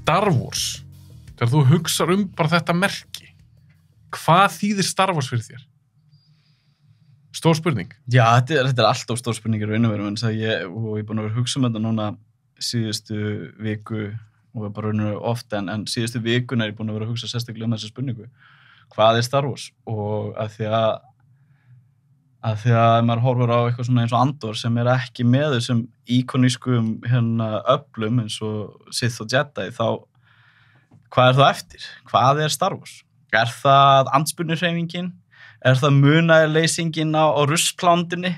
Star Wars, þegar þú hugsar bara þetta merki, hvað þýðir Star Wars fyrir þér? Stór spurning. Já, þetta alltaf stór spurningur í raunveru, en ég búin að vera að hugsa þetta núna síðustu viku og bara raunveru ofta, en síðustu vikuna ég búin að vera að hugsa sérstaklega þessa spurningu. Hvað Star Wars? Og að því að maður horfir á eitthvað svona eins og Andor sem ekki með þessum íkonískum öflum eins og Sith og Jedi, þá hvað þá eftir? Hvað Star Wars? Það andspyrnuhreyfingin? Það munaðarleysingin á ruslplándinni?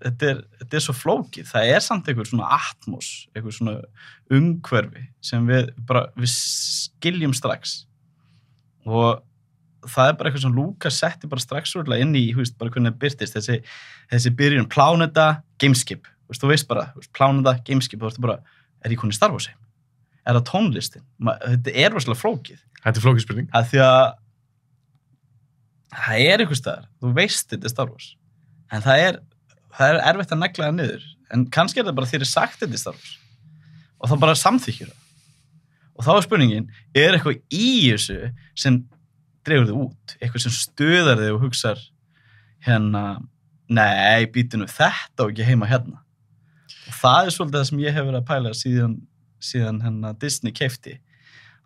Þetta svo flókið. Það samt einhver svona atmos, einhver svona umhverfi sem við skiljum strax. Og það bara eitthvað sem Lucas setti bara strax úrlega inn í, bara hvernig það byrtist, þessi byrjun, pláneta, gameskip, þú veist bara, pláneta, gameskip, þú veist bara, ég konið Star Wars heim? Það tónlistin? Þetta rosalega flókið. Þetta flókið spurning. Að því að það einhvers staðar, þú veist þetta Star Wars, en það erfitt að negla það niður, en kannski það bara þér sagt þetta Star Wars, og þá bara samþykkir það. Og þá spurningin, eitthvað í þessu sem dregur þig út, eitthvað sem stöðar þig og hugsar nei, býtu nú þetta og ekki heima hérna. Og það svolítið það sem ég hef verið að pæla síðan Disney keypti.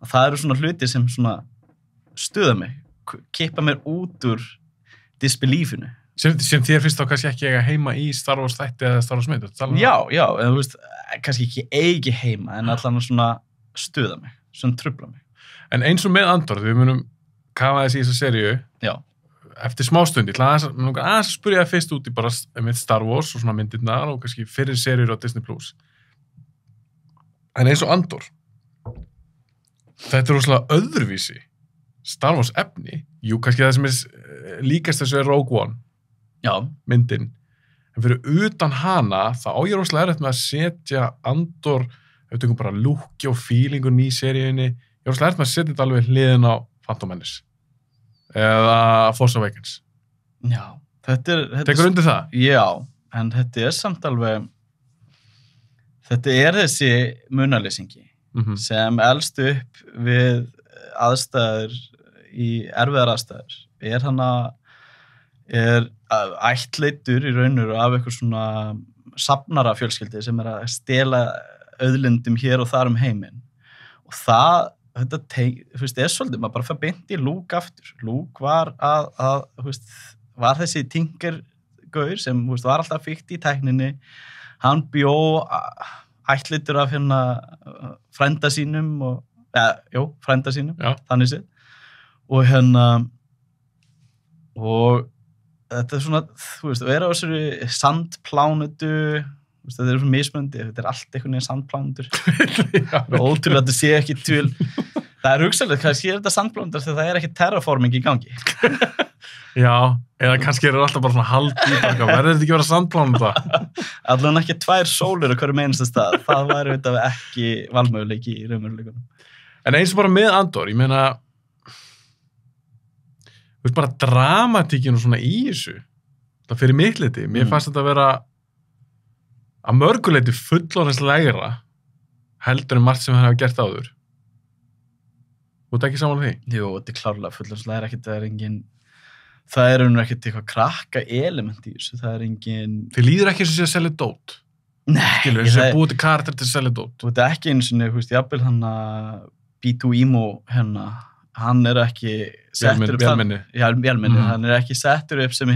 Og það svona hlutir sem svona stöða mig, kippa mér út úr disbeliefinu. Sem þér finnst þá kannski ekki eiga heima í Star Wars þætti eða Star Wars mynd? Já, en þú veist, kannski ekki heima, en allan svona stöða mig, svona trufla mig. En eins og með Andor, við munum kafa þessi í þessa seríu. Já. Eftir smástund, ég ætla aðeins að spyrja það fyrst út í bara með Star Wars og svona myndirnar og kannski fyrir seríur á Disney+. En eins og Andor, þetta rosalega öðruvísi Star Wars efni. Jú, kannski það sem líkast þessu Rogue One. Já. Myndin. En fyrir utan hana, þá á ég rosalega erfitt með að setja Andor, ef við tökum bara lúki og feelingun í seríunni, ég rosalega erfitt með að setja þetta alveg hliðin á Phantom Menace eða Force Awakens. Já, þetta Tekur undir það? Já, en þetta samt alveg þetta þessi munaðarleysingi sem elst upp við aðstæður í erfiðar aðstæður ættleiddur í raunur af eitthvað svona safnara fjölskyldi sem að stela auðlindum hér og þar heiminn. Og þetta svolítið, maður bara fær beint í Luke aftur. Luke var var þessi tinkergaur sem var alltaf fíkt í tækninni. Hann bjó ættleiddur af frænda sínum frænda sínum, þannig séð. Og þetta svona, vera á þessari sandplánutu, þetta svona mismunandi, þetta allt einhvern veginn sandplánutur. Ótrúlega að þetta sé ekki til. Það hugsanlega, kannski þetta sandplánutur þegar það ekki terraforming í gangi. Já, eða kannski alltaf bara svona haldið, verður þetta ekki vera sandplánuta? Allan ekki 2 sólir á hverju einasta stað, það væri þetta ekki valmöguleiki í raunveruleikunum. En eins og bara með Andor, ég meina, bara dramatíkin og svona í þessu, það fyrir mitt leyti, mér fannst þetta að vera að mörguleiti fullorðinslegra heldur margt sem það hafa gert áður. Þú ert ekki saman því? Jú, þetta klárlega fullorðinslegra, það ekkert eitthvað krakka element í þessu, það engin... Þið líður ekki eins og sé að selja dót? Nei. Þess að búið til karakter til að selja dót? Þetta ekki eins og, jafnvel B2 Emo hann ekki settur upp vélmenni. Já, vélmenni. Hann ekki settur upp sem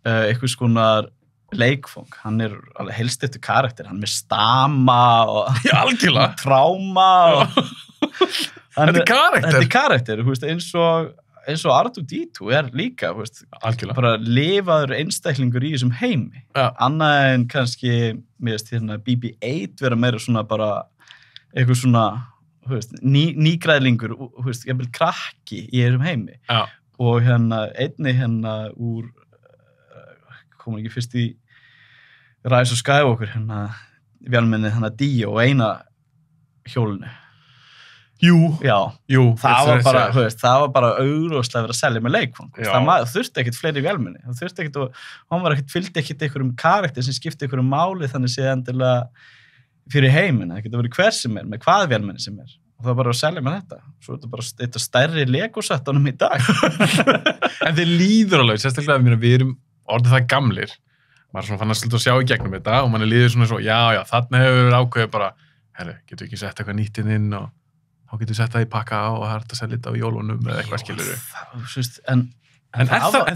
eitthvað skonar leikfang. Hann alveg helst eftir karakter. Hann með stama og algjörlega. Tráma og Þetta karakter. Þetta karakter, eins og R2-D2 líka, algjörlega. Bara lifaður einstaklingur í þessum heimi. Ja. Annað en kannski, mér veist, BB-8 vera meira svona bara eitthvað svona nýgræðlingur, jafnvel krakki í þessum heimi. Já. Og einni úr komur ekki fyrst í Rise of Skywalker, vélmennið Dio og eina hjólinu. Jú, það var bara, það var bara augljóslega verið að selja með leikfang. Það þurfti ekkit fleiri vélmenni. Það þurfti ekkit og hann fylgdi ekkit einhverjum karakter sem skipti einhverjum máli þannig séð endilega fyrir heiminn. Það getur verið hver sem með hvað vélmenni sem og það var bara að selja með þetta. Svo er þetta bara eitthvað stærri Lego-settunum í dag. En þeir líður alveg, sérstaklega að við erum orðið það gamlir. Maður svona fann að sluta að sjá í gegnum þetta og manni líður svona svo, já, þarna hefur við ákveðið bara, herru, getur ekki sett eitthvað nýtt inn og þá getur við sett það í pakka og það er að selja þetta á jólunum eða eitthvað skilur. En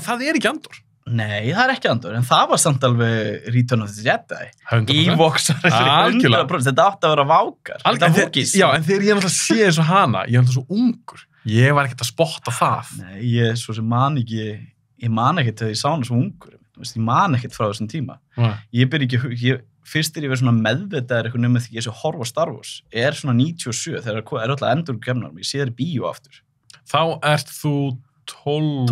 það er ekki Andor. Nei, það er ekki Andor, en það var samt alveg Return of the Jedi. 100%. Evoxar, 100%. Þetta átti að vera vákar. Já, en þegar ég náttúrulega sé eins og hana, ég er náttúrulega svo ungur. Ég var ekkert að spotta það. Nei, ég svo sem ég man ekkert þegar ég sá hana svo ungur. Ég man ekkert frá þessum tíma. Fyrst ég verið svona meðvitaður eitthvað með því ég sé horfa Star Wars svona 97 þegar alltaf endur kemnar ég sé þér í bíó aftur. Þá ert þú 12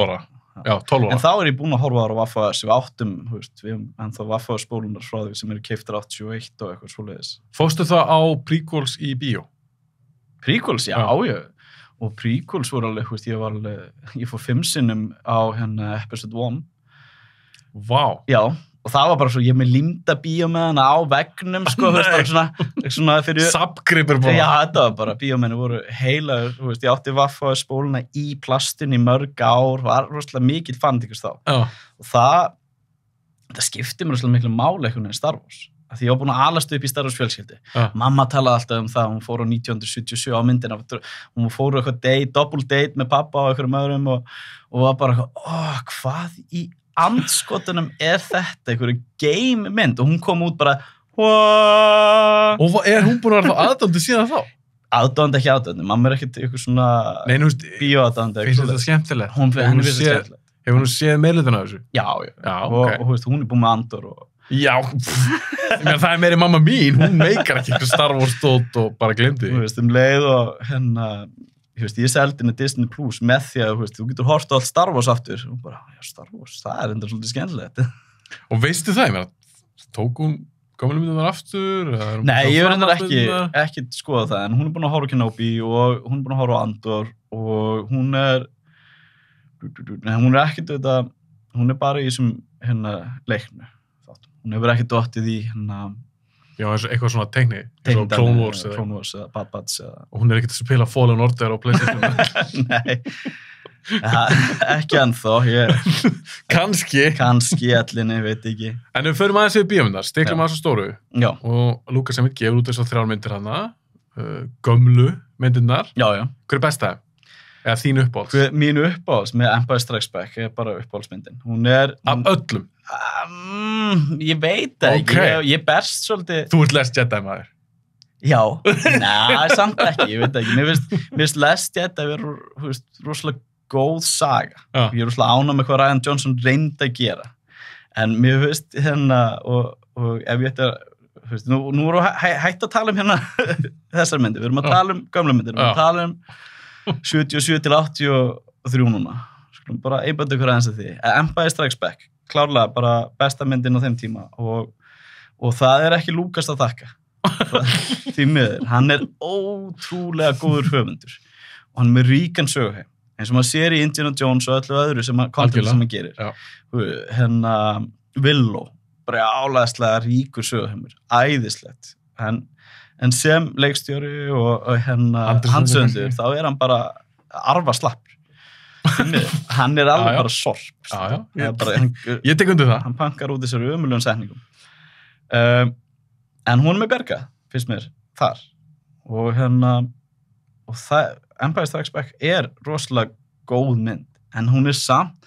ára. Já, 12 ára. En þá ég búinn að horfa á Vaffa-S við áttum, við hefum ennþá Vaffa-spólunar frá því sem keyptar 81 og eitthvað svoleiðis. Fórstu það á prequels í bíó? Prequels, já. Og prequels voru alveg, ég fór 5 sinnum á episode 1. Vá. Já. Og það var bara svo, ég með límda bíómiðana á veggnum, svona fyrir... Sapgripur bara. Já, þetta var bara, bíómiðana voru heilagur, ég átti Vaffa-spóluna í plastinu í mörg ár, var rosalega mikill fanatíkus þá. Og það skipti mér rosalega miklu máli eitthvað en Star Wars. Því ég var búin að alast upp í Star Wars fjölskyldi. Mamma talaði alltaf það, hún fór á 1977 á myndina, hún fór eitthvað double date með pappa og einhverjum öðrum og var bara eitthvað, hvað í andskotunum er þetta einhverju game mynd og hún kom út bara og er hún búin að vera þá aðdáandi síðan þá? Aðdáandi ekki aðdáandi, mamma er ekkert eitthvað svona bíóaðdáandi. Finnst þetta skemmtilegt? Henni finnst þetta skemmtilegt. Hefur hún séð meðlutina af þessu? Já, og hún er búin með Andor og... Já, það er meiri mamma mín, hún meikar ekki eitthvað Star Wars stótt og bara glemdi því. Leið og ég seldi henni Disney Plus með því að þú getur hort á allt Star Wars aftur og bara, já, Star Wars, það er enda svolítið skemmtilegt. Og veistu það, tók hún gamlu myndunar aftur? Nei, ég verður ekki skoða það, en hún er búin að horfa á Kenobi og hún er búin að horfa á Andor og hún er ekkert þetta, hún er bara í þessum leiknu. Hún hefur ekki dottið í Já, eitthvað svona teikni, eins og Clone Wars eða Bad Batch og hún er ekkert að spila Fallen Order á PlayStation. Nei, ekki ennþá. Kannski allinni, veit ekki. En við förum aðeins við bíómyndar, stiklum aðeins á stóru. Já. Og Lucas Emmett gefur út þessar 3 myndir hana, gömlu myndirnar. Já. Hver er besta? Eða þín uppáhalds? Mín uppáhalds með Empire Strikes Back er bara uppáhaldsmyndin. Hún er... Af öllum? Ég veit ekki. Ég berst svolítið... Þú ert Last Jedi maður? Já. Samt ekki. Ég veit ekki. Mér finnst Last Jedi vera rosalega góð saga. Ég er rosalega ánægð með hvað Rian Johnson reyndi að gera. En mér finnst og ef ég ætti að... Nú erum við hægt að tala um þessar myndir. Við erum að tala um gamla myndir. Við erum að tala um 77 til 83 núna. Skulum bara einbæta ykkur aðeins að því. Empire Strikes Back, klárlega bara besta myndin á þeim tíma og það er ekki Lucas að þakka. Því miður. Hann er ótrúlega góður höfundur og hann er með ríkan söguheim. Eins og maður sér í Indiana Jones og öllu öðru sem hann gerir. Willow, bara álæðslega ríkur söguheimur. Æðislegt. En sem leikstjóri og handsöndur, þá er hann bara arfaslappur. Hann er alveg bara sorp. Ég tek undir það. Hann pankar út þessari ömurlegum setningum. En hún er með berga, finnst mér, þar. Og Empire Strikes Back er rosalega góð mynd, en hún er samt,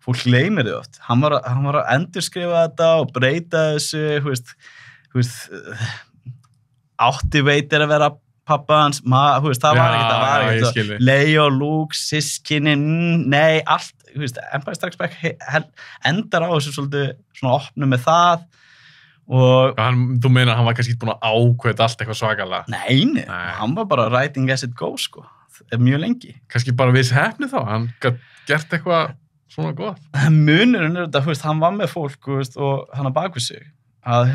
fólk gleymir þið oft. Hann var að endurskrifa þetta og breyta þessu, átti veitir að vera pappa hans, það var ekkert Leia og Luke, sískinni, nei, allt, Empire Strikes Back endar á þessu svolítið svona opnu með það og... Þú meina að hann var kannski búin að ákveða allt eitthvað svakalega? Nei, hann var bara writing as it goes, mjög lengi. Kannski bara viss heppni þá, hann gert eitthvað svona gott. Munurinn er þetta, hann var með fólk og hann að bakvið sig, að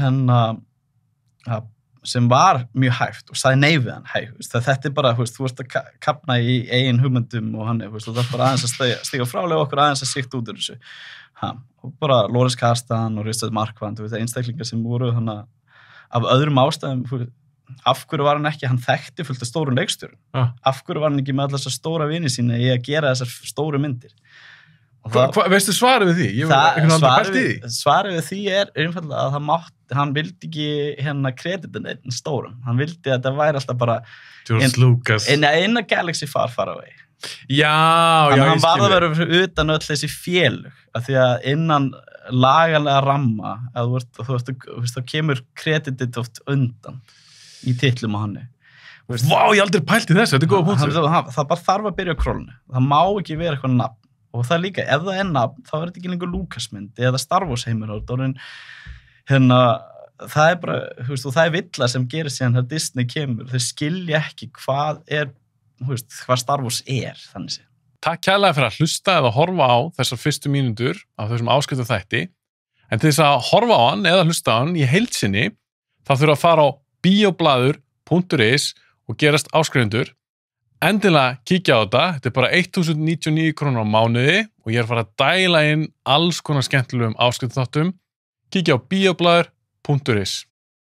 sem var mjög hægt og sagði nei við hann, þetta bara, þú ert að kafna í eigin hugmyndum og hann, þú ert bara aðeins að stiga frálega okkur aðeins að sikta út úr þessu. Og bara Loris Kastan og Richard Marquand, einstaklingar sem voru þannig af öðrum ástæðum, af hverju var hann ekki, hann þekkti fullt af stórum leikstjórum, af hverju var hann ekki með allar þessar stóra vini sína í að gera þessar stóru myndir. Veistu svarið við því? Svarið við því einfallega að hann vildi ekki kreditin einn stórum, hann vildi að þetta væri alltaf bara George Lucas in a galaxy far away. Hann var að vera utan öll þessi félug, af því að innan lagalega ramma, að þú kemur kreditið oft undan í titlum á hanni. Vá, ég aldrei pælt í þessu, þetta góða punktur. Það bara þarf að byrja á królinu, það má ekki vera eitthvað nafn. Og það líka, ef það nafn, þá þetta ekki lengur Lucasmynd eða Star Wars heimur það bara, og það villa sem gerir síðan þegar Disney kemur, þau skilja ekki hvað Star Wars þannig sé. Takk kærlega fyrir að hlusta eða horfa á þessar fyrstu mínútur af þessum áskriftu þætti, en til þess að horfa á hann eða hlusta á hann í heild sinni, þá þurfa að fara á bioblaður.is og gerast áskrifundur. Endilega kíkja á þetta er bara 1.099 krónur á mánuði og ég að fara að dæla inn alls konar skemmtilegum áskriftuþáttum. Kíkja á bioblaður.is